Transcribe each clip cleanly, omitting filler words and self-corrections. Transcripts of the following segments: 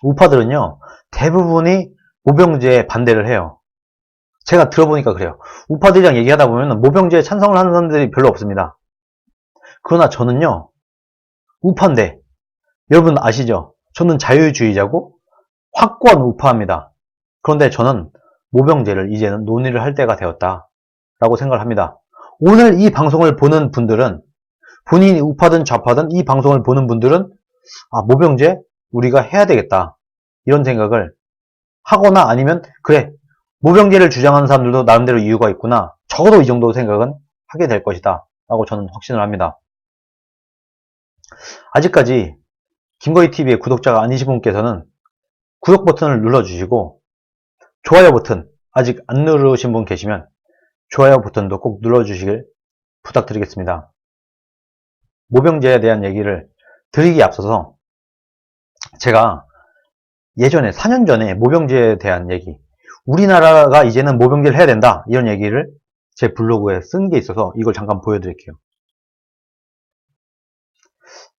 우파들은요, 대부분이 모병제에 반대를 해요. 제가 들어보니까 그래요. 우파들이랑 얘기하다 보면 모병제에 찬성을 하는 사람들이 별로 없습니다. 그러나 저는요, 우파인데, 여러분 아시죠? 저는 자유주의자고 확고한 우파입니다. 그런데 저는 모병제를 이제는 논의를 할 때가 되었다라고 생각을 합니다. 오늘 이 방송을 보는 분들은, 본인이 우파든 좌파든 이 방송을 보는 분들은 모병제 우리가 해야 되겠다, 이런 생각을 하거나, 아니면 그래, 모병제를 주장하는 사람들도 나름대로 이유가 있구나, 적어도 이 정도 생각은 하게 될 것이다 라고 저는 확신을 합니다. 아직까지 김거희TV의 구독자가 아니신 분께서는 구독 버튼을 눌러주시고, 좋아요 버튼 아직 안 누르신 분 계시면 좋아요 버튼도 꼭 눌러주시길 부탁드리겠습니다. 모병제에 대한 얘기를 드리기에 앞서서, 제가 예전에 4년 전에 모병제에 대한 얘기, 우리나라가 이제는 모병제를 해야 된다, 이런 얘기를 제 블로그에 쓴 게 있어서 이걸 잠깐 보여드릴게요.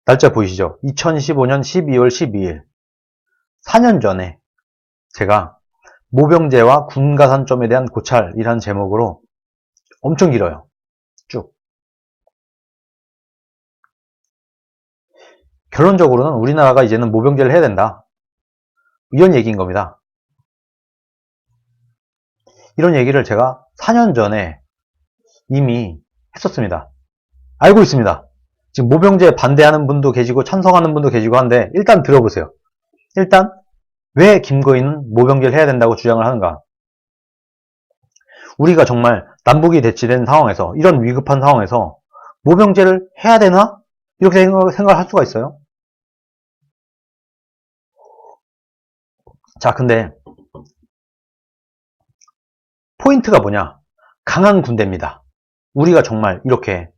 날짜 보이시죠? 2015년 12월 12일 4년 전에 제가 모병제와 군가산점에 대한 고찰이라는 제목으로, 엄청 길어요. 쭉. 결론적으로는 우리나라가 이제는 모병제를 해야 된다, 이런 얘기인 겁니다. 이런 얘기를 제가 4년 전에 이미 했었습니다. 알고 있습니다. 지금 모병제 반대하는 분도 계시고 찬성하는 분도 계시고 한데, 일단 들어보세요. 일단 왜 김거희는 모병제를 해야 된다고 주장을 하는가. 우리가 정말 남북이 대치된 상황에서, 이런 위급한 상황에서 모병제를 해야 되나? 이렇게 생각을 할 수가 있어요. 자, 근데 포인트가 뭐냐? 강한 군대입니다. 우리가 정말 이렇게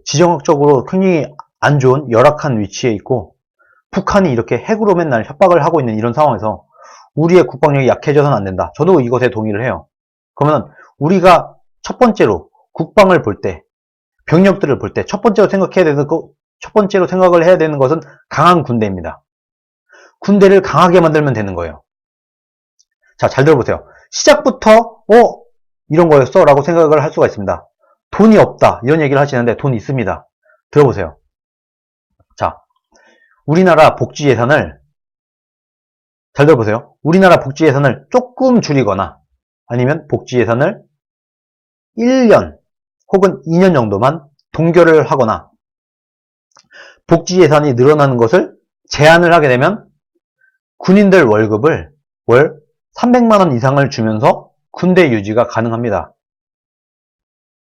지정학적으로 굉장히 안 좋은 열악한 위치에 있고, 북한이 이렇게 핵으로 맨날 협박을 하고 있는 이런 상황에서 우리의 국방력이 약해져서는 안 된다. 저도 이것에 동의를 해요. 그러면 우리가 첫 번째로 국방을 볼 때, 병력들을 볼 때 첫 번째로 생각을 해야 되는 것은 강한 군대입니다. 군대를 강하게 만들면 되는 거예요. 자, 잘 들어보세요. 시작부터 이런 거였어? 라고 생각을 할 수가 있습니다. 돈이 없다, 이런 얘기를 하시는데 돈 있습니다. 들어보세요. 자, 우리나라 복지 예산을, 잘 들어보세요. 우리나라 복지 예산을 조금 줄이거나, 아니면 복지 예산을 1년 혹은 2년 정도만 동결을 하거나, 복지 예산이 늘어나는 것을 제한을 하게 되면 군인들 월급을 월 300만 원 이상을 주면서 군대 유지가 가능합니다.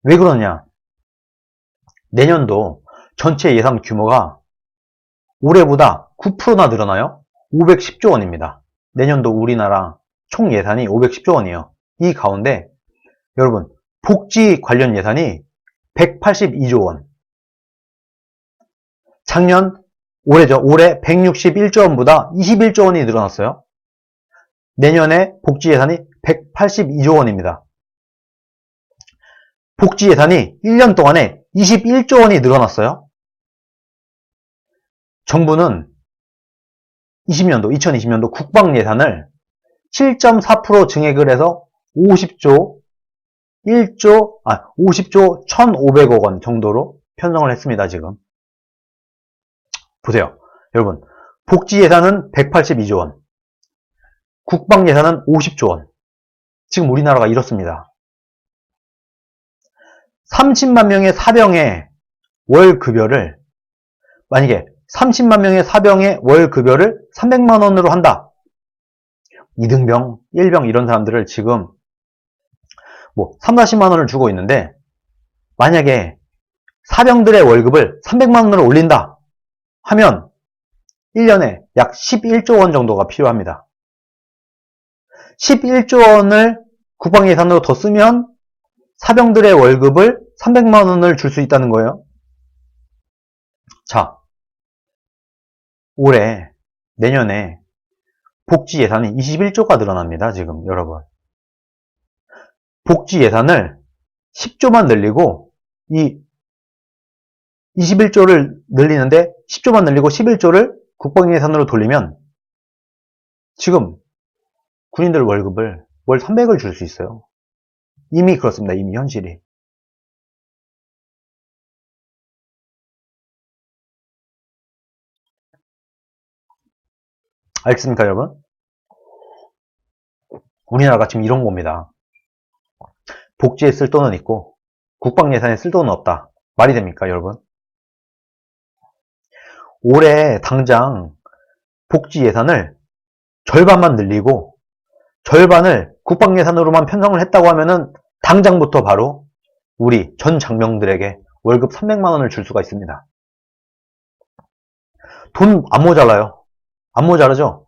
왜 그러냐? 내년도 전체 예산 규모가 올해보다 9%나 늘어나요. 510조 원입니다. 내년도 우리나라 총 예산이 510조 원이에요. 이 가운데 여러분, 복지 관련 예산이 182조 원. 올해죠. 올해 161조 원보다 21조 원이 늘어났어요. 내년에 복지 예산이 182조 원입니다. 복지 예산이 1년 동안에 21조 원이 늘어났어요. 정부는 2020년도 국방 예산을 7.4% 증액을 해서 50조 1,500억 원 정도로 편성을 했습니다, 지금. 보세요. 여러분, 복지 예산은 182조 원, 국방 예산은 50조 원. 지금 우리나라가 이렇습니다. 30만 명의 사병의 월 급여를, 만약에 30만 명의 사병의 월 급여를 300만 원으로 한다. 2등병, 1병 이런 사람들을 지금 3, 40만 원을 주고 있는데, 만약에 사병들의 월급을 300만 원으로 올린다 하면 1년에 약 11조 원 정도가 필요합니다. 11조 원을 국방 예산으로 더 쓰면 사병들의 월급을 300만 원을 줄 수 있다는 거예요. 자, 내년에 복지 예산이 21조가 늘어납니다, 지금 여러분. 복지 예산을 10조만 늘리고, 이 21조를 늘리는데 10조만 늘리고 11조를 국방 예산으로 돌리면 지금 군인들 월급을 월 300을 줄 수 있어요. 이미 그렇습니다. 이미 현실이. 알겠습니까, 여러분? 우리나라가 지금 이런 겁니다. 복지에 쓸 돈은 있고 국방 예산에 쓸 돈은 없다. 말이 됩니까, 여러분? 올해 당장 복지 예산을 절반만 늘리고 절반을 국방 예산으로만 편성을 했다고 하면은 당장부터 바로 우리 전 장병들에게 월급 300만 원을 줄 수가 있습니다. 돈 안 모자라요. 안 모자라죠?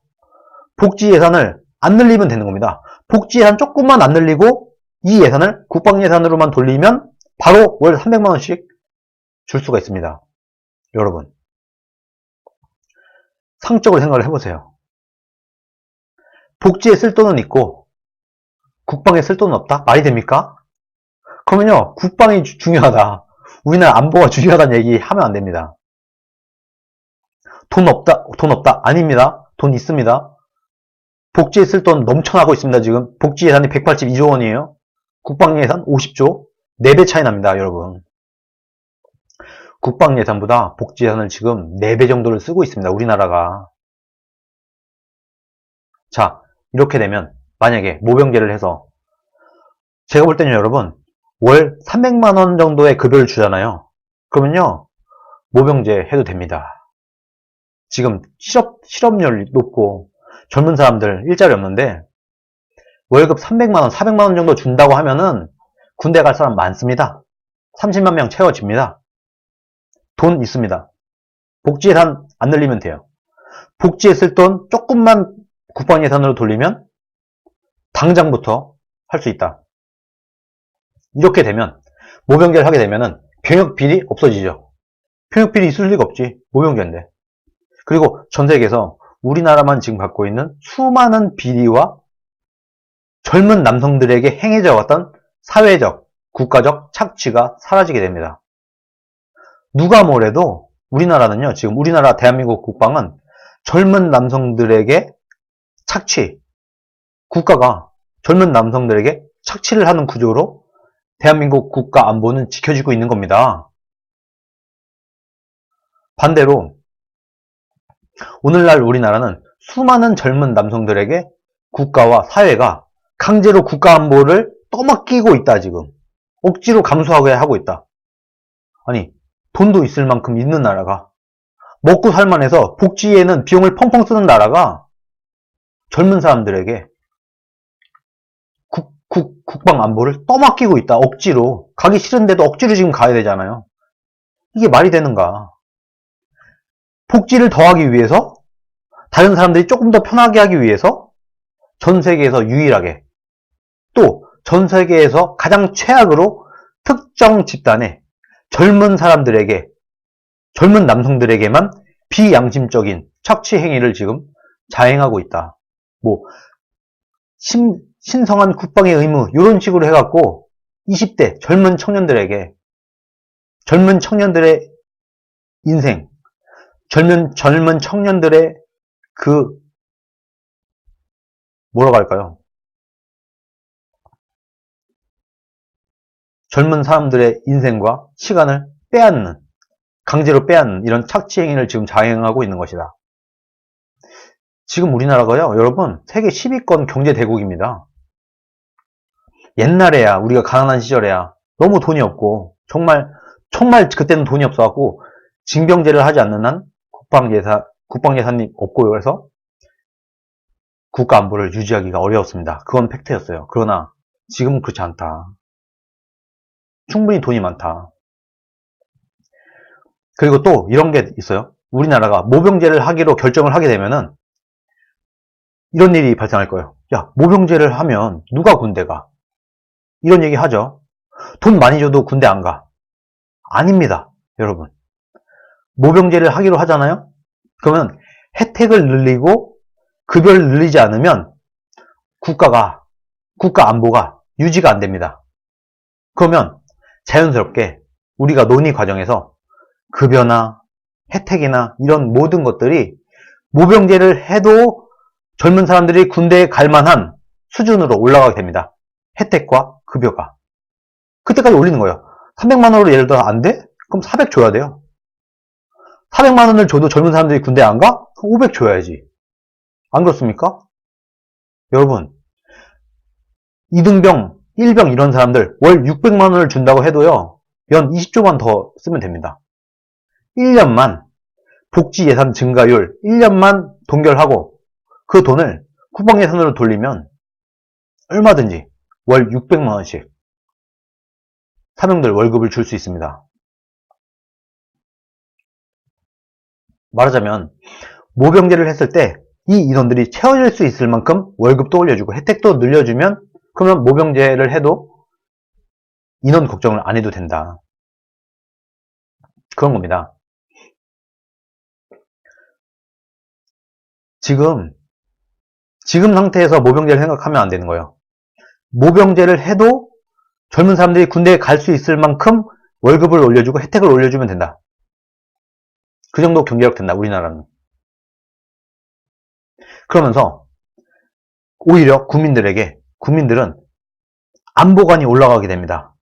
복지 예산을 안 늘리면 되는 겁니다. 복지 예산 조금만 안 늘리고 이 예산을 국방 예산으로만 돌리면 바로 월 300만 원씩 줄 수가 있습니다. 여러분, 상적으로 생각을 해보세요. 복지에 쓸 돈은 있고 국방에 쓸 돈은 없다? 말이 됩니까? 그러면요, 국방이 중요하다, 우리나라 안보가 중요하다는 얘기 하면 안 됩니다. 돈 없다? 아닙니다. 돈 있습니다. 복지에 쓸 돈 넘쳐나고 있습니다. 지금 복지 예산이 182조 원이에요. 국방 예산 50조. 4배 차이 납니다, 여러분. 국방 예산보다 복지 예산을 지금 4배 정도를 쓰고 있습니다, 우리나라가. 자, 이렇게 되면 만약에 모병제를 해서 제가 볼 때는 여러분 월 300만 원 정도의 급여를 주잖아요. 그러면요, 모병제 해도 됩니다. 지금 실업률 높고 젊은 사람들 일자리 없는데 월급 300만 원, 400만 원 정도 준다고 하면은 군대 갈 사람 많습니다. 30만 명 채워집니다. 돈 있습니다. 복지 예산 안 늘리면 돼요. 복지에 쓸 돈 조금만 국방 예산으로 돌리면 당장부터 할 수 있다. 이렇게 되면 모병제를 하게 되면은 병역 비리 없어지죠. 병역 비리 있을 리가 없지. 모병제인데. 그리고 전 세계에서 우리나라만 지금 갖고 있는 수많은 비리와 젊은 남성들에게 행해져 왔던 사회적, 국가적 착취가 사라지게 됩니다. 누가 뭐래도 우리나라는요, 지금 우리나라 대한민국 국방은 젊은 남성들에게 착취, 국가가 젊은 남성들에게 착취를 하는 구조로 대한민국 국가 안보는 지켜지고 있는 겁니다. 반대로 오늘날 우리나라는 수많은 젊은 남성들에게 국가와 사회가 강제로 국가 안보를 떠맡기고 있다. 지금 억지로 감수하게 하고 있다. 아니, 돈도 있을 만큼 있는 나라가, 먹고 살만해서 복지에는 비용을 펑펑 쓰는 나라가 젊은 사람들에게 국방 안보를 떠맡기고 있다. 억지로. 가기 싫은데도 억지로 지금 가야 되잖아요. 이게 말이 되는가? 복지를 더하기 위해서, 다른 사람들이 조금 더 편하게 하기 위해서 전 세계에서 유일하게, 또 전 세계에서 가장 최악으로 특정 집단의 젊은 사람들에게, 젊은 남성들에게만 비양심적인 착취 행위를 지금 자행하고 있다. 뭐 신성한 국방의 의무 이런 식으로 해갖고 20대 젊은 청년들에게, 젊은 청년들의 인생, 젊은 청년들의 그 뭐라고 할까요? 젊은 사람들의 인생과 시간을 빼앗는, 강제로 빼앗는 이런 착취 행위를 지금 자행하고 있는 것이다. 지금 우리나라가요, 여러분, 세계 10위권 경제 대국입니다. 옛날에야, 우리가 가난한 시절에야 너무 돈이 없고 정말 그때는 돈이 없어갖고 징병제를 하지 않는 한 국방 예산이 없고, 그래서 국가 안보를 유지하기가 어려웠습니다. 그건 팩트였어요. 그러나 지금은 그렇지 않다. 충분히 돈이 많다. 그리고 또 이런 게 있어요. 우리나라가 모병제를 하기로 결정을 하게 되면은 이런 일이 발생할 거예요. 야, 모병제를 하면 누가 군대 가? 이런 얘기 하죠. 돈 많이 줘도 군대 안 가. 아닙니다, 여러분. 모병제를 하기로 하잖아요. 그러면 혜택을 늘리고 급여를 늘리지 않으면 국가 안보가 유지가 안 됩니다. 그러면 자연스럽게 우리가 논의 과정에서 급여나 혜택이나 이런 모든 것들이 모병제를 해도 젊은 사람들이 군대에 갈 만한 수준으로 올라가게 됩니다. 혜택과 급여가. 그때까지 올리는 거예요. 300만 원으로 예를 들어 안 돼? 그럼 400 줘야 돼요. 400만 원을 줘도 젊은 사람들이 군대 안 가? 500 줘야지. 안 그렇습니까? 여러분, 2등병, 1병 이런 사람들 월 600만 원을 준다고 해도요. 연 20조만 더 쓰면 됩니다. 1년만 복지 예산 증가율 1년만 동결하고 그 돈을 국방 예산으로 돌리면 얼마든지 월 600만 원씩 사병들 월급을 줄 수 있습니다. 말하자면 모병제를 했을 때 이 인원들이 채워질 수 있을 만큼 월급도 올려주고 혜택도 늘려주면 그러면 모병제를 해도 인원 걱정을 안 해도 된다. 그런 겁니다. 지금 상태에서 모병제를 생각하면 안 되는 거예요. 모병제를 해도 젊은 사람들이 군대에 갈 수 있을 만큼 월급을 올려주고 혜택을 올려주면 된다. 그 정도 경제력 된다, 우리나라는. 그러면서 오히려 국민들은 안보관이 올라가게 됩니다.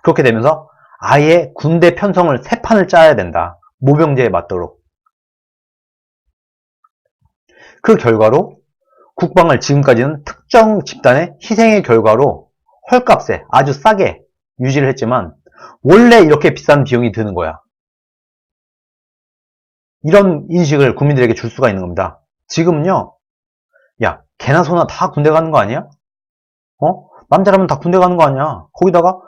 그렇게 되면서 아예 군대 편성을 새 판을 짜야 된다. 모병제에 맞도록. 그 결과로 국방을 지금까지는 특정 집단의 희생의 결과로 헐값에 아주 싸게 유지를 했지만 원래 이렇게 비싼 비용이 드는 거야. 이런 인식을 국민들에게 줄 수가 있는 겁니다. 지금은요, 야, 개나 소나 다 군대 가는 거 아니야? 남자라면 다 군대 가는 거 아니야? 거기다가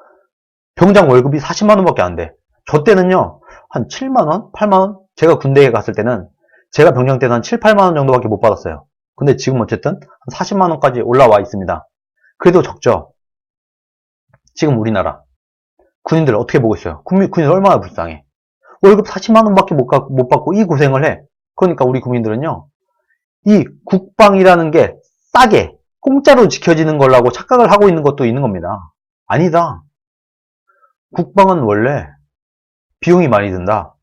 병장 월급이 40만 원밖에 안 돼. 저 때는요, 한 7만 원, 8만 원? 제가 군대에 갔을 때는 제가 병장 때는 한 7, 8만 원 정도밖에 못 받았어요. 근데 지금 어쨌든 한 40만 원까지 올라와 있습니다. 그래도 적죠. 지금 우리나라 군인들 어떻게 보고 있어요? 군인들 얼마나 불쌍해. 월급 40만 원밖에 못 받고 이 고생을 해. 그러니까 우리 국민들은요, 이 국방이라는 게 싸게 공짜로 지켜지는 거라고 착각을 하고 있는 것도 있는 겁니다. 아니다. 국방은 원래 비용이 많이 든다.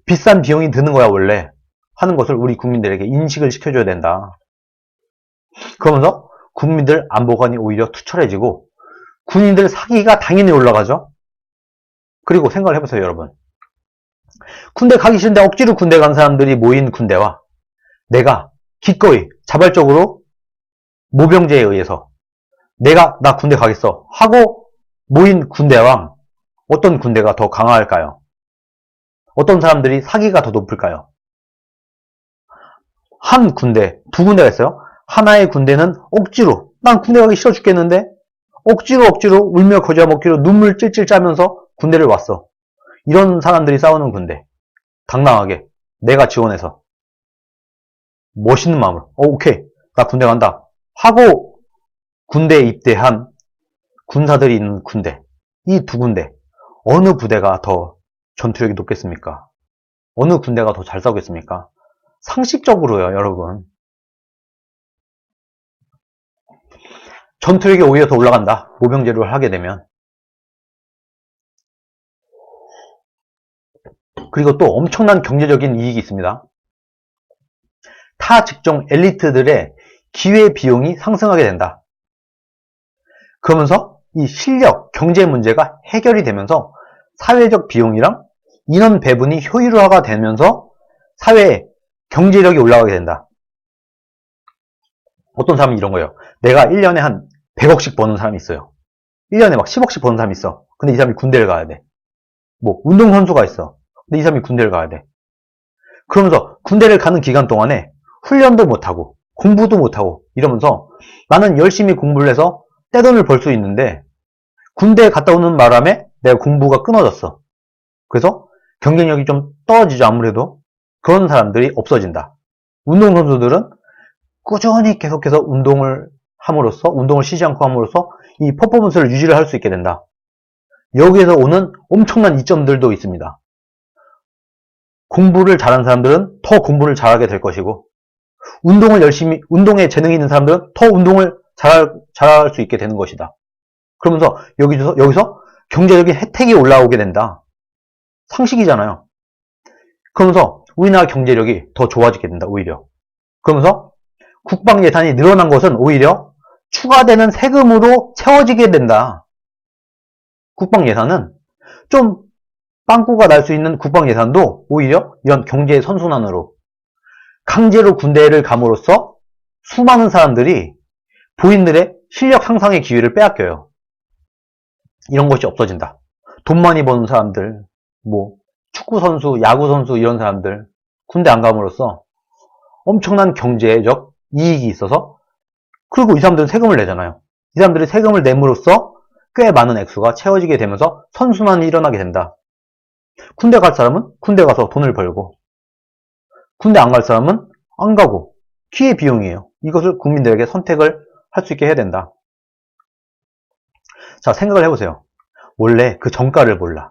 비싼 비용이 드는 거야 원래 하는 것을 우리 국민들에게 인식을 시켜줘야 된다. 그러면서 국민들 안보관이 오히려 투철해지고 군인들 사기가 당연히 올라가죠. 그리고 생각을 해보세요, 여러분. 군대 가기 싫은데 억지로 군대 간 사람들이 모인 군대와 내가 기꺼이 자발적으로 모병제에 의해서 나 군대 가겠어 하고 모인 군대와 어떤 군대가 더 강할까요? 어떤 사람들이 사기가 더 높을까요? 한 군대, 두 군데가 있어요. 하나의 군대는 억지로, 난 군대 가기 싫어 죽겠는데 억지로 울며 겨자 먹기로 눈물 찔찔 짜면서 군대를 왔어. 이런 사람들이 싸우는 군대. 당당하게 내가 지원해서 멋있는 마음으로 오케이, 나 군대 간다 하고 군대에 입대한 군사들이 있는 군대. 이 두 군대, 어느 부대가 더 전투력이 높겠습니까? 어느 군대가 더 잘 싸우겠습니까? 상식적으로요, 여러분. 전투력이 오히려 더 올라간다. 모병제를 하게 되면. 그리고 또 엄청난 경제적인 이익이 있습니다. 타 직종 엘리트들의 기회 비용이 상승하게 된다. 그러면서 이 실력, 경제 문제가 해결이 되면서 사회적 비용이랑 인원 배분이 효율화가 되면서 사회의 경제력이 올라가게 된다. 어떤 사람은 이런 거예요. 내가 1년에 한 100억씩 버는 사람이 있어요. 1년에 막 10억씩 버는 사람이 있어. 근데 이 사람이 군대를 가야 돼. 뭐 운동선수가 있어. 근데 이 사람이 군대를 가야 돼. 그러면서 군대를 가는 기간 동안에 훈련도 못하고 공부도 못하고 이러면서 나는 열심히 공부를 해서 떼돈을 벌 수 있는데 군대에 갔다 오는 바람에 내가 공부가 끊어졌어. 그래서 경쟁력이 좀 떨어지죠. 아무래도 그런 사람들이 없어진다. 운동선수들은 꾸준히 계속해서 운동을 함으로써, 운동을 쉬지 않고 함으로써 이 퍼포먼스를 유지를 할 수 있게 된다. 여기에서 오는 엄청난 이점들도 있습니다. 공부를 잘하는 사람들은 더 공부를 잘하게 될 것이고, 운동에 재능이 있는 사람들은 더 운동을 잘할 수 있게 되는 것이다. 그러면서 여기서 경제적인 혜택이 올라오게 된다. 상식이잖아요. 그러면서 우리나라 경제력이 더 좋아지게 된다, 오히려. 그러면서 국방 예산이 늘어난 것은 오히려 추가되는 세금으로 채워지게 된다. 국방 예산은 좀 빵꾸가 날 수 있는 국방 예산도 오히려 이런 경제 선순환으로 강제로 군대를 감으로써 수많은 사람들이 본인들의 실력 향상의 기회를 빼앗겨요. 이런 것이 없어진다. 돈 많이 버는 사람들, 뭐 축구선수, 야구선수 이런 사람들 군대 안 감으로써 엄청난 경제적 이익이 있어서, 그리고 이 사람들은 세금을 내잖아요. 이 사람들이 세금을 내므로써 꽤 많은 액수가 채워지게 되면서 선순환이 일어나게 된다. 군대 갈 사람은 군대 가서 돈을 벌고, 군대 안 갈 사람은 안 가고, 기회비용이에요. 이것을 국민들에게 선택을 할 수 있게 해야 된다. 자, 생각을 해보세요. 원래 그 정가를 몰라.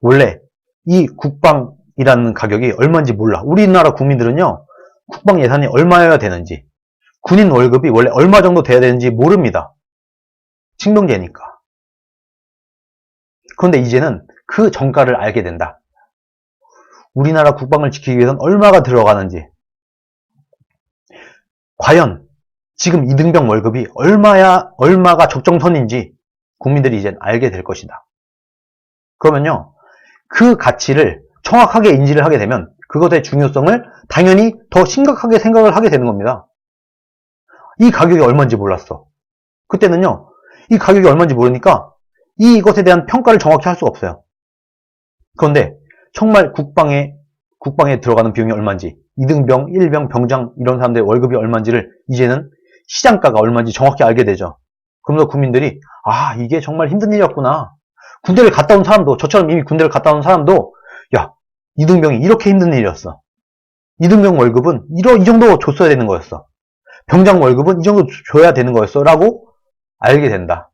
원래 이 국방이라는 가격이 얼마인지 몰라. 우리나라 국민들은요, 국방 예산이 얼마여야 되는지, 군인 월급이 원래 얼마 정도 돼야 되는지 모릅니다. 징병제니까. 그런데 이제는 그 정가를 알게 된다. 우리나라 국방을 지키기 위해서는 얼마가 들어가는지, 과연 지금 이등병 월급이 얼마가 적정선인지 국민들이 이제 알게 될 것이다. 그러면요, 그 가치를 정확하게 인지를 하게 되면 그것의 중요성을 당연히 더 심각하게 생각을 하게 되는 겁니다. 이 가격이 얼마인지 몰랐어. 그때는요, 이 가격이 얼마인지 모르니까 이것에 대한 평가를 정확히 할 수가 없어요. 그런데 정말 국방에 들어가는 비용이 얼마인지, 2등병, 1병, 병장 이런 사람들의 월급이 얼마인지를 이제는 시장가가 얼마인지 정확히 알게 되죠. 그러면서 국민들이 아, 이게 정말 힘든 일이었구나. 군대를 갔다 온 사람도, 저처럼 이미 군대를 갔다 온 사람도, 야, 2등병이 이렇게 힘든 일이었어. 2등병 월급은 이 정도 줬어야 되는 거였어. 병장 월급은 이 정도 줘야 되는 거였어. 라고 알게 된다.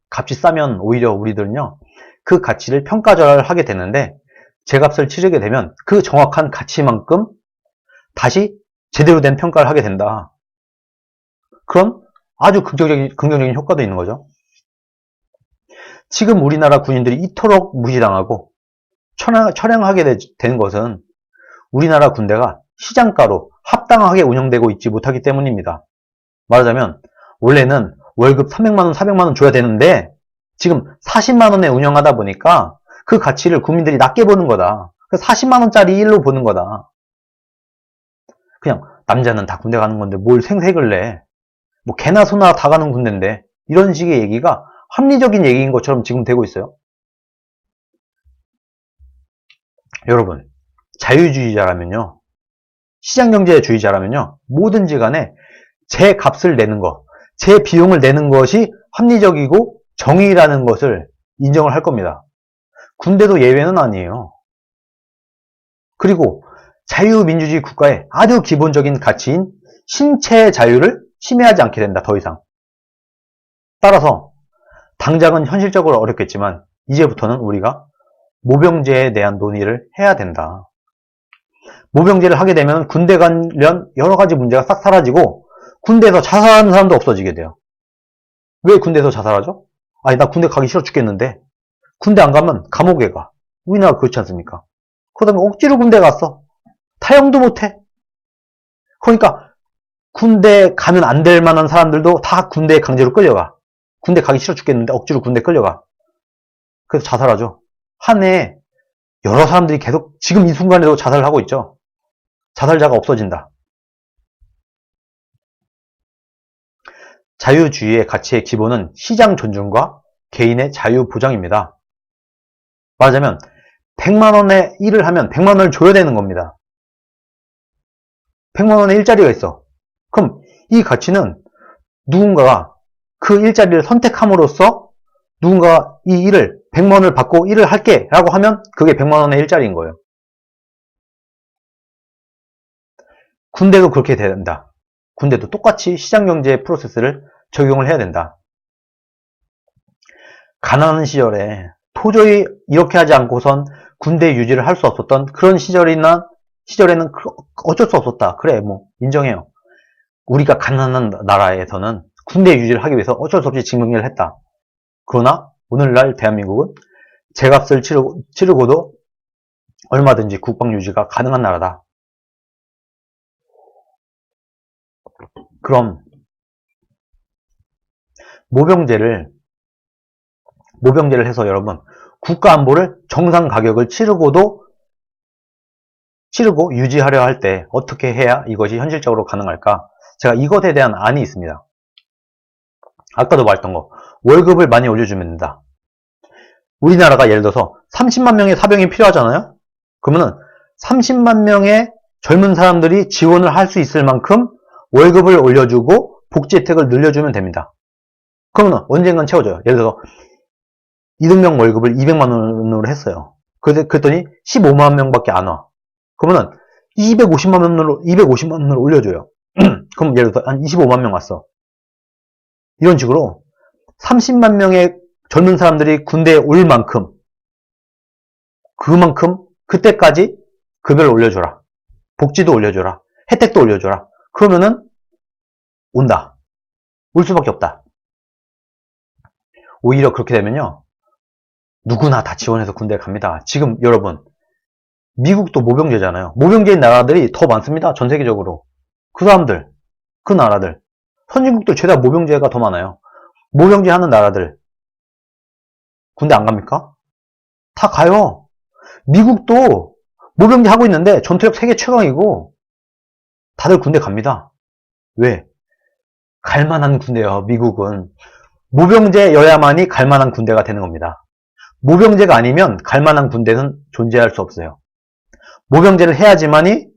값이 싸면 오히려 우리들은요, 그 가치를 평가절하하게 되는데, 제값을 치르게 되면 그 정확한 가치만큼 다시 제대로 된 평가를 하게 된다. 그런 아주 긍정적인 효과도 있는 거죠. 지금 우리나라 군인들이 이토록 무시당하고 철량하게 된 것은 우리나라 군대가 시장가로 합당하게 운영되고 있지 못하기 때문입니다. 말하자면 원래는 월급 300만원, 400만원 줘야 되는데 지금 40만원에 운영하다 보니까 그 가치를 국민들이 낮게 보는 거다. 40만원짜리 일로 보는 거다. 그냥 남자는 다 군대 가는 건데 뭘 생색을 내. 뭐 개나 소나 다 가는 군대인데, 이런 식의 얘기가 합리적인 얘기인 것처럼 지금 되고 있어요. 여러분, 자유주의자라면요, 시장경제주의자라면요, 뭐든지 간에 제 값을 내는 것, 제 비용을 내는 것이 합리적이고 정의라는 것을 인정을 할 겁니다. 군대도 예외는 아니에요. 그리고 자유민주주의 국가의 아주 기본적인 가치인 신체의 자유를 침해하지 않게 된다, 더 이상. 따라서 당장은 현실적으로 어렵겠지만 이제부터는 우리가 모병제에 대한 논의를 해야 된다. 모병제를 하게 되면 군대 관련 여러 가지 문제가 싹 사라지고 군대에서 자살하는 사람도 없어지게 돼요. 왜 군대에서 자살하죠? 아니, 나 군대 가기 싫어 죽겠는데 군대 안 가면 감옥에 가. 우리나라 그렇지 않습니까? 그러다 보면 억지로 군대 갔어. 타영도 못해. 그러니까 군대 가면 안 될 만한 사람들도 다 군대에 강제로 끌려가. 군대 가기 싫어 죽겠는데 억지로 군대 끌려가. 그래서 자살하죠. 한 해에 여러 사람들이 계속 지금 이 순간에도 자살을 하고 있죠. 자살자가 없어진다. 자유주의의 가치의 기본은 시장 존중과 개인의 자유 보장입니다. 말하자면 100만원의 일을 하면 100만원을 줘야 되는 겁니다. 100만원의 일자리가 있어. 그럼 이 가치는 누군가가 그 일자리를 선택함으로써 누군가가 이 일을 100만원을 받고 일을 할게 라고 하면 그게 100만원의 일자리인 거예요. 군대도 그렇게 된다. 군대도 똑같이 시장경제 프로세스를 적용을 해야 된다. 가난한 시절에 도저히 이렇게 하지 않고선 군대 유지를 할 수 없었던 그런 시절에는 어쩔 수 없었다. 그래, 뭐 인정해요. 우리가 가난한 나라에서는 군대 유지를 하기 위해서 어쩔 수 없이 징병제를 했다. 그러나 오늘날 대한민국은 제값을 치르고도 얼마든지 국방 유지가 가능한 나라다. 그럼 모병제를 해서 여러분 국가 안보를 정상 가격을 치르고 유지하려 할 때 어떻게 해야 이것이 현실적으로 가능할까? 제가 이것에 대한 안이 있습니다. 아까도 말했던 거, 월급을 많이 올려주면 된다. 우리나라가 예를 들어서 30만 명의 사병이 필요하잖아요? 그러면은 30만 명의 젊은 사람들이 지원을 할 수 있을 만큼 월급을 올려주고 복지 혜택을 늘려주면 됩니다. 그러면 언젠간 채워져요. 예를 들어서 이등병 월급을 200만 원으로 했어요. 그랬더니 15만 명밖에 안 와. 그러면 250만 원으로 올려줘요. 그럼 예를 들어서 한 25만 명 왔어. 이런 식으로 30만 명의 젊은 사람들이 군대에 올 만큼 그때까지 급여를 올려줘라. 복지도 올려줘라. 혜택도 올려줘라. 그러면은 온다. 올 수밖에 없다. 오히려 그렇게 되면요. 누구나 다 지원해서 군대에 갑니다. 지금 여러분 미국도 모병제잖아요. 모병제인 나라들이 더 많습니다. 전 세계적으로. 그 나라들. 선진국들 죄다 모병제가 더 많아요. 모병제 하는 나라들 군대 안 갑니까? 다 가요. 미국도 모병제 하고 있는데 전투력 세계 최강이고 다들 군대 갑니다. 왜? 갈만한 군대예요. 미국은. 모병제여야만이 갈만한 군대가 되는 겁니다. 모병제가 아니면 갈만한 군대는 존재할 수 없어요. 모병제를 해야지만이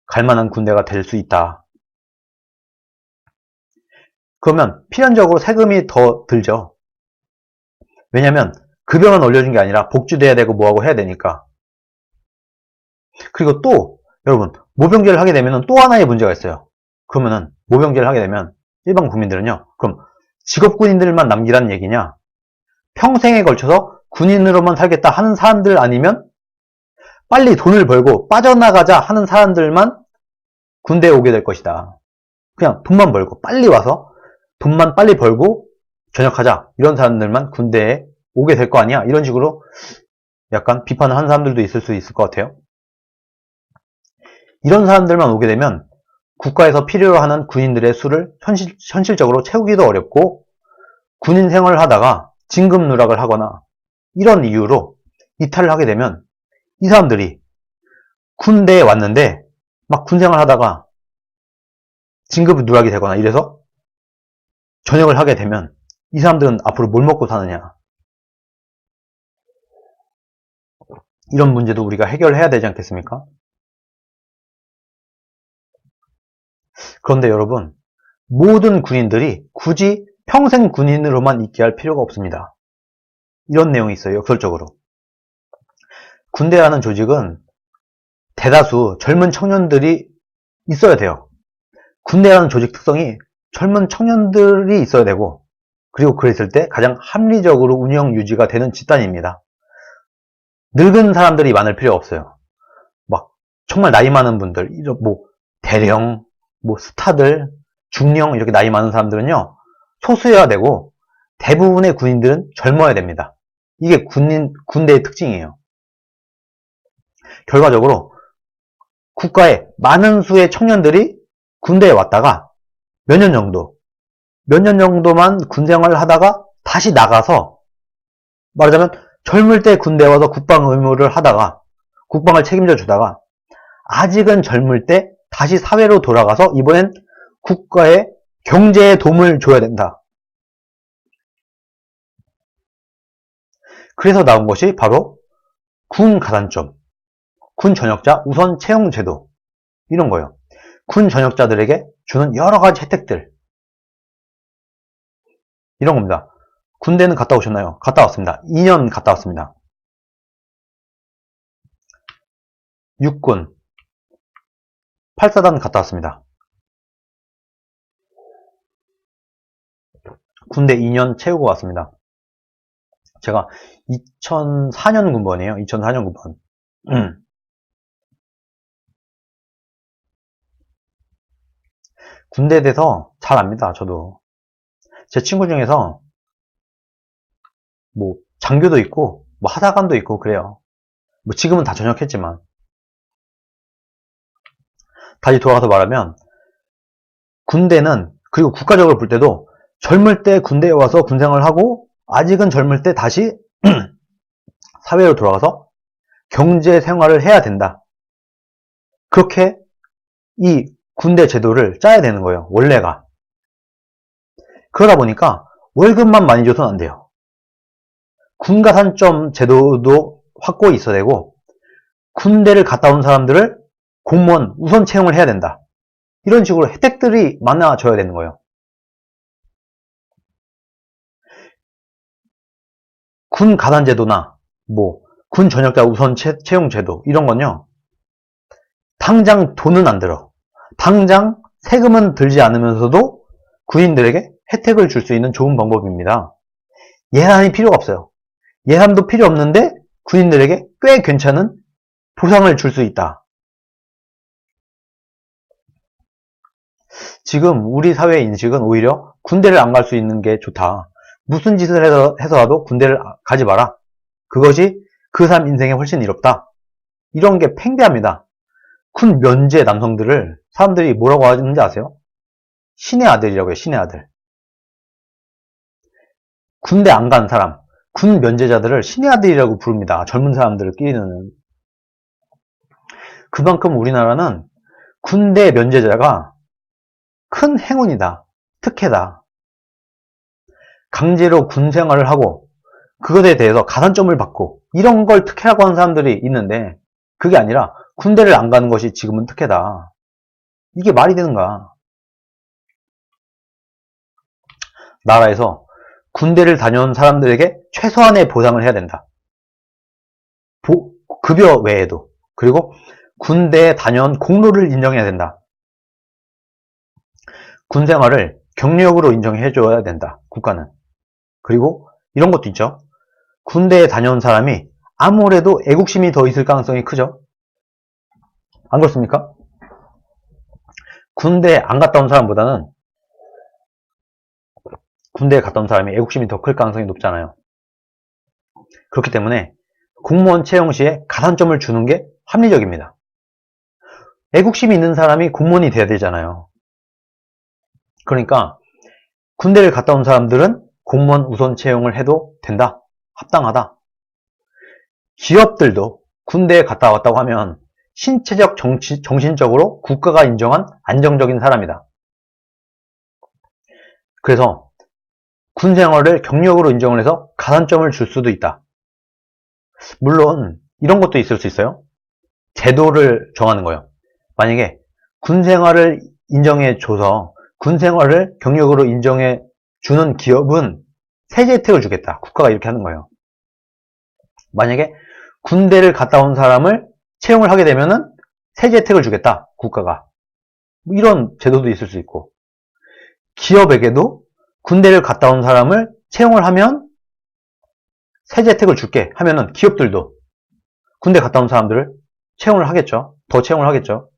갈만한 군대가 될 수 있다. 그러면 필연적으로 세금이 더 들죠. 왜냐면 급여만 올려준 게 아니라 복지도 해야 되고 뭐하고 해야 되니까. 그리고 또 여러분 모병제를 하게 되면 또 하나의 문제가 있어요. 그러면은 모병제를 하게 되면 일반 국민들은요. 그럼 직업군인들만 남기라는 얘기냐? 평생에 걸쳐서 군인으로만 살겠다 하는 사람들 아니면 빨리 돈을 벌고 빠져나가자 하는 사람들만 군대에 오게 될 것이다. 그냥 돈만 벌고 빨리 와서 돈만 빨리 벌고 전역하자 이런 사람들만 군대에 오게 될 거 아니야? 이런 식으로 약간 비판을 하는 사람들도 있을 수 있을 것 같아요. 이런 사람들만 오게 되면 국가에서 필요로 하는 군인들의 수를 현실적으로 채우기도 어렵고 군인 생활을 하다가 진급 누락을 하거나 이런 이유로 이탈을 하게 되면 이 사람들이 군대에 왔는데 막 군생활 하다가 진급 누락이 되거나 이래서 전역을 하게 되면 이 사람들은 앞으로 뭘 먹고 사느냐. 이런 문제도 우리가 해결해야 되지 않겠습니까? 그런데 여러분, 모든 군인들이 굳이 평생 군인으로만 있게 할 필요가 없습니다. 이런 내용이 있어요. 역설적으로. 군대라는 조직은 대다수 젊은 청년들이 있어야 돼요. 군대라는 조직 특성이 젊은 청년들이 있어야 되고 그리고 그랬을 때 가장 합리적으로 운영 유지가 되는 집단입니다. 늙은 사람들이 많을 필요 없어요. 막 정말 나이 많은 분들, 뭐 대령, 뭐 스타들, 중령 이렇게 나이 많은 사람들은요 소수여야 되고 대부분의 군인들은 젊어야 됩니다. 이게 군대의 특징이에요. 결과적으로 국가의 많은 수의 청년들이 군대에 왔다가 몇 년 정도만 군생활을 하다가 다시 나가서 말하자면 젊을 때 군대에 와서 국방 의무를 하다가 국방을 책임져 주다가 아직은 젊을 때 다시 사회로 돌아가서 이번엔 국가의 경제에 도움을 줘야 된다. 그래서 나온 것이 바로 군 가산점, 군 전역자 우선 채용 제도 이런 거예요. 군 전역자들에게 주는 여러 가지 혜택들 이런 겁니다. 군대는 갔다 오셨나요? 갔다 왔습니다. 2년 갔다 왔습니다. 육군 8사단 갔다 왔습니다. 군대 2년 채우고 왔습니다. 제가 2004년 군번이에요. 2004년 군번. 군대에 대해서 잘 압니다. 저도. 제 친구 중에서 뭐 장교도 있고 뭐 하사관도 있고 그래요. 뭐 지금은 다 전역했지만. 다시 돌아가서 말하면 군대는, 그리고 국가적으로 볼 때도 젊을 때 군대에 와서 군생활을 하고 아직은 젊을 때 다시 사회로 돌아가서 경제 생활을 해야 된다. 그렇게 이 군대 제도를 짜야 되는 거예요. 원래가. 그러다 보니까 월급만 많이 줘서는 안 돼요. 군가산점 제도도 확고히 있어야 되고, 군대를 갔다 온 사람들을 공무원 우선 채용을 해야 된다. 이런 식으로 혜택들이 많아져야 되는 거예요. 군 가산 제도나 군 전역자 우선 채용 제도 이런 건요, 당장 돈은 안 들어. 당장 세금은 들지 않으면서도 군인들에게 혜택을 줄 수 있는 좋은 방법입니다. 예산이 필요가 없어요. 예산도 필요 없는데 군인들에게 꽤 괜찮은 보상을 줄 수 있다. 지금 우리 사회의 인식은 오히려 군대를 안 갈 수 있는 게 좋다. 무슨 짓을 해서라도 군대를 가지 마라. 그것이 그 사람 인생에 훨씬 이롭다. 이런 게 팽배합니다. 군 면제 남성들을 사람들이 뭐라고 하는지 아세요? 신의 아들이라고 해요. 신의 아들. 군대 안 간 사람, 군 면제자들을 신의 아들이라고 부릅니다. 젊은 사람들끼리는. 그만큼 우리나라는 군대 면제자가 큰 행운이다. 특혜다. 강제로 군 생활을 하고 그것에 대해서 가산점을 받고 이런 걸 특혜라고 하는 사람들이 있는데, 그게 아니라 군대를 안 가는 것이 지금은 특혜다. 이게 말이 되는가? 나라에서 군대를 다녀온 사람들에게 최소한의 보상을 해야 된다. 급여 외에도. 그리고 군대에 다녀온 공로를 인정해야 된다. 군 생활을 경력으로 인정해줘야 된다. 국가는. 그리고 이런 것도 있죠. 군대에 다녀온 사람이 아무래도 애국심이 더 있을 가능성이 크죠. 안 그렇습니까? 군대에 안 갔다 온 사람보다는 군대에 갔다 온 사람이 애국심이 더 클 가능성이 높잖아요. 그렇기 때문에 공무원 채용 시에 가산점을 주는 게 합리적입니다. 애국심이 있는 사람이 공무원이 돼야 되잖아요. 그러니까 군대를 갔다 온 사람들은 공무원 우선 채용을 해도 된다. 합당하다. 기업들도 군대에 갔다 왔다고 하면 신체적, 정신적으로 국가가 인정한 안정적인 사람이다. 그래서 군 생활을 경력으로 인정을 해서 가산점을 줄 수도 있다. 물론 이런 것도 있을 수 있어요. 제도를 정하는 거예요. 만약에 군 생활을 인정해줘서 군 생활을 경력으로 인정해 주는 기업은 세제 혜택을 주겠다. 국가가 이렇게 하는 거예요. 만약에 군대를 갔다 온 사람을 채용을 하게 되면은 세제 혜택을 주겠다. 국가가. 이런 제도도 있을 수 있고, 기업에게도 군대를 갔다 온 사람을 채용을 하면 세제 혜택을 줄게 하면은 기업들도 군대 갔다 온 사람들을 채용을 하겠죠. 더 채용을 하겠죠.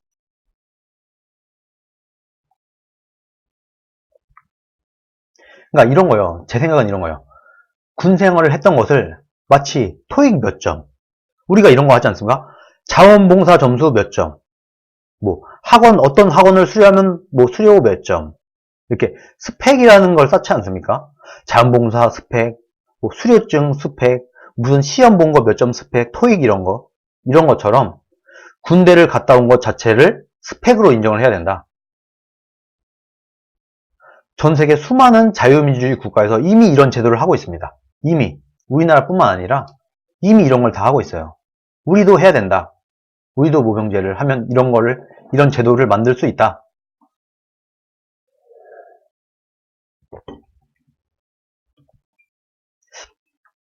그러니까 이런 거예요. 제 생각은 이런 거예요. 군 생활을 했던 것을 마치 토익 몇 점, 우리가 이런 거 하지 않습니까? 자원봉사 점수 몇 점, 어떤 학원을 수료하면 수료 몇 점, 이렇게 스펙이라는 걸 쌓지 않습니까? 자원봉사 스펙, 수료증 스펙, 무슨 시험 본 거 몇 점 스펙, 토익 이런 것처럼 군대를 갔다 온 것 자체를 스펙으로 인정을 해야 된다. 전 세계 수많은 자유민주주의 국가에서 이미 이런 제도를 하고 있습니다. 이미. 우리나라뿐만 아니라 이미 이런 걸 다 하고 있어요. 우리도 해야 된다. 우리도 모병제를 하면 이런 제도를 만들 수 있다.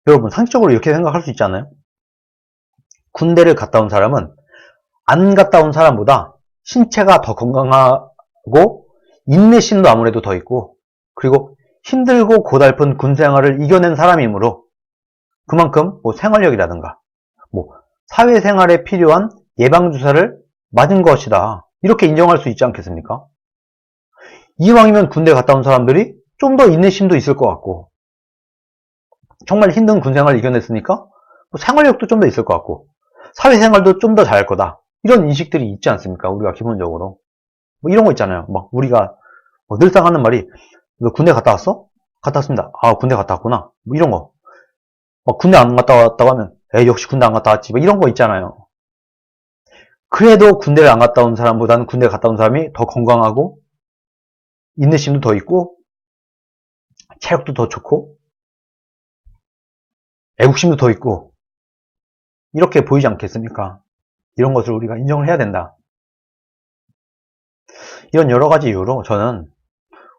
여러분, 상식적으로 이렇게 생각할 수 있지 않아요? 군대를 갔다 온 사람은 안 갔다 온 사람보다 신체가 더 건강하고 인내심도 아무래도 더 있고, 그리고 힘들고 고달픈 군 생활을 이겨낸 사람이므로 그만큼 생활력이라든가 사회생활에 필요한 예방주사를 맞은 것이다. 이렇게 인정할 수 있지 않겠습니까? 이왕이면 군대 갔다 온 사람들이 좀 더 인내심도 있을 것 같고, 정말 힘든 군 생활을 이겨냈으니까 생활력도 좀 더 있을 것 같고, 사회생활도 좀 더 잘할 거다. 이런 인식들이 있지 않습니까? 우리가 기본적으로. 뭐 이런 거 있잖아요. 막 우리가 늘상 하는 말이, 너 군대 갔다 왔어? 갔다 왔습니다. 아, 군대 갔다 왔구나. 뭐 이런 거. 군대 안 갔다 왔다고 하면, 에이, 역시 군대 안 갔다 왔지. 뭐 이런 거 있잖아요. 그래도 군대를 안 갔다 온 사람보다는 군대 갔다 온 사람이 더 건강하고, 인내심도 더 있고, 체력도 더 좋고, 애국심도 더 있고, 이렇게 보이지 않겠습니까? 이런 것을 우리가 인정을 해야 된다. 이런 여러 가지 이유로 저는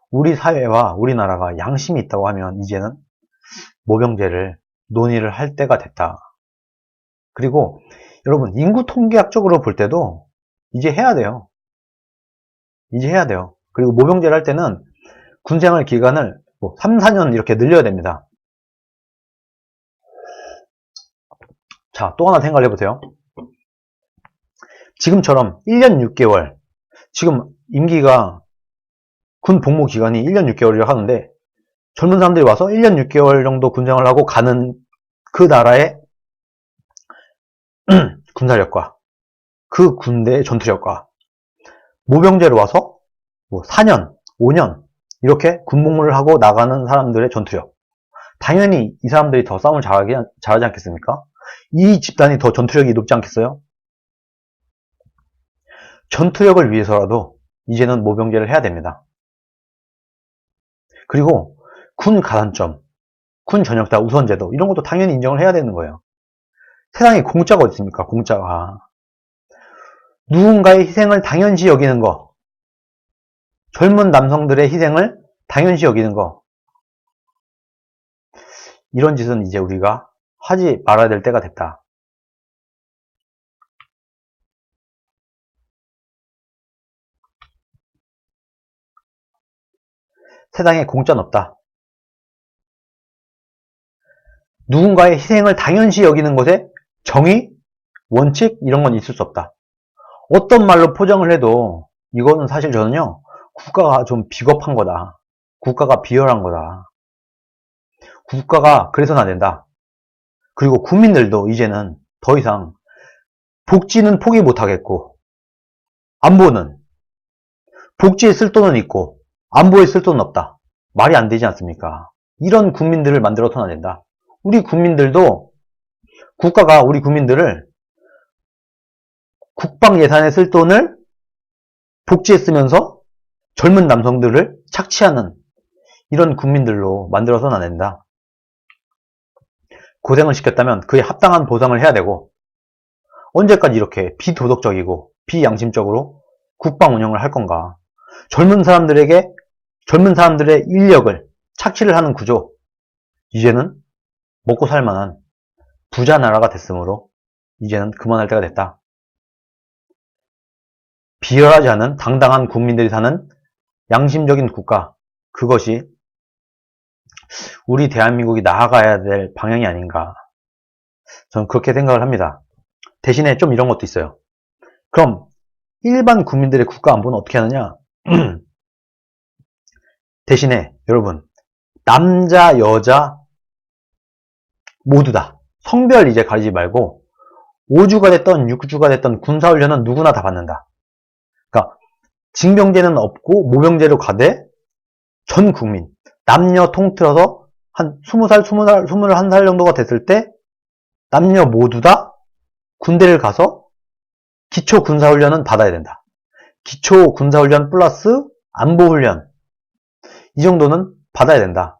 우리 사회와 우리나라가 양심이 있다고 하면 이제는 모병제를 논의를 할 때가 됐다. 그리고 여러분, 인구 통계학적으로 볼 때도 이제 해야 돼요. 이제 해야 돼요. 그리고 모병제를 할 때는 군생활 기간을 3, 4년 이렇게 늘려야 됩니다. 자, 또 하나 생각을 해보세요. 지금처럼 1년 6개월, 지금 임기가 군 복무 기간이 1년 6개월이라고 하는데, 젊은 사람들이 와서 1년 6개월 정도 군생활을 하고 가는 그 나라의 군사력과 그 군대의 전투력과 모병제로 와서 4년, 5년 이렇게 군복무를 하고 나가는 사람들의 전투력, 당연히 이 사람들이 더 싸움을 잘하지 않겠습니까? 이 집단이 더 전투력이 높지 않겠어요? 전투력을 위해서라도 이제는 모병제를 해야 됩니다. 그리고 군 가산점, 군 전역다 우선제도 이런 것도 당연히 인정을 해야 되는 거예요. 세상에 공짜가 어디 있습니까? 공짜가. 누군가의 희생을 당연시 여기는 거, 젊은 남성들의 희생을 당연시 여기는 거, 이런 짓은 이제 우리가 하지 말아야 될 때가 됐다. 세상에 공짜는 없다. 누군가의 희생을 당연시 여기는 것에 정의, 원칙 이런 건 있을 수 없다. 어떤 말로 포장을 해도 이거는 사실 저는요, 국가가 좀 비겁한 거다. 국가가 비열한 거다. 국가가 그래서는 안 된다. 그리고 국민들도 이제는 더 이상 복지는 포기 못하겠고, 안보는, 복지에 쓸 돈은 있고 안보에 쓸 돈은 없다. 말이 안 되지 않습니까? 이런 국민들을 만들어서는 안 된다. 우리 국민들도, 국가가 우리 국민들을 국방 예산에 쓸 돈을 복지에 쓰면서 젊은 남성들을 착취하는 이런 국민들로 만들어서는 안 된다. 고생을 시켰다면 그에 합당한 보상을 해야 되고, 언제까지 이렇게 비도덕적이고 비양심적으로 국방 운영을 할 건가? 젊은 사람들의 인력을 착취를 하는 구조, 이제는 먹고 살 만한 부자 나라가 됐으므로 이제는 그만할 때가 됐다. 비열하지 않은 당당한 국민들이 사는 양심적인 국가, 그것이 우리 대한민국이 나아가야 될 방향이 아닌가, 저는 그렇게 생각을 합니다. 대신에 좀 이런 것도 있어요. 그럼 일반 국민들의 국가 안보는 어떻게 하느냐? 대신에 여러분, 남자 여자 모두 다 성별 이제 가리지 말고 5주가 됐던 6주가 됐던 군사훈련은 누구나 다 받는다. 그러니까 징병제는 없고 모병제로 가되 전 국민, 남녀 통틀어서 한 20살, 21살 정도가 됐을 때 남녀 모두 다 군대를 가서 기초 군사훈련은 받아야 된다. 기초 군사훈련 플러스 안보훈련, 이 정도는 받아야 된다.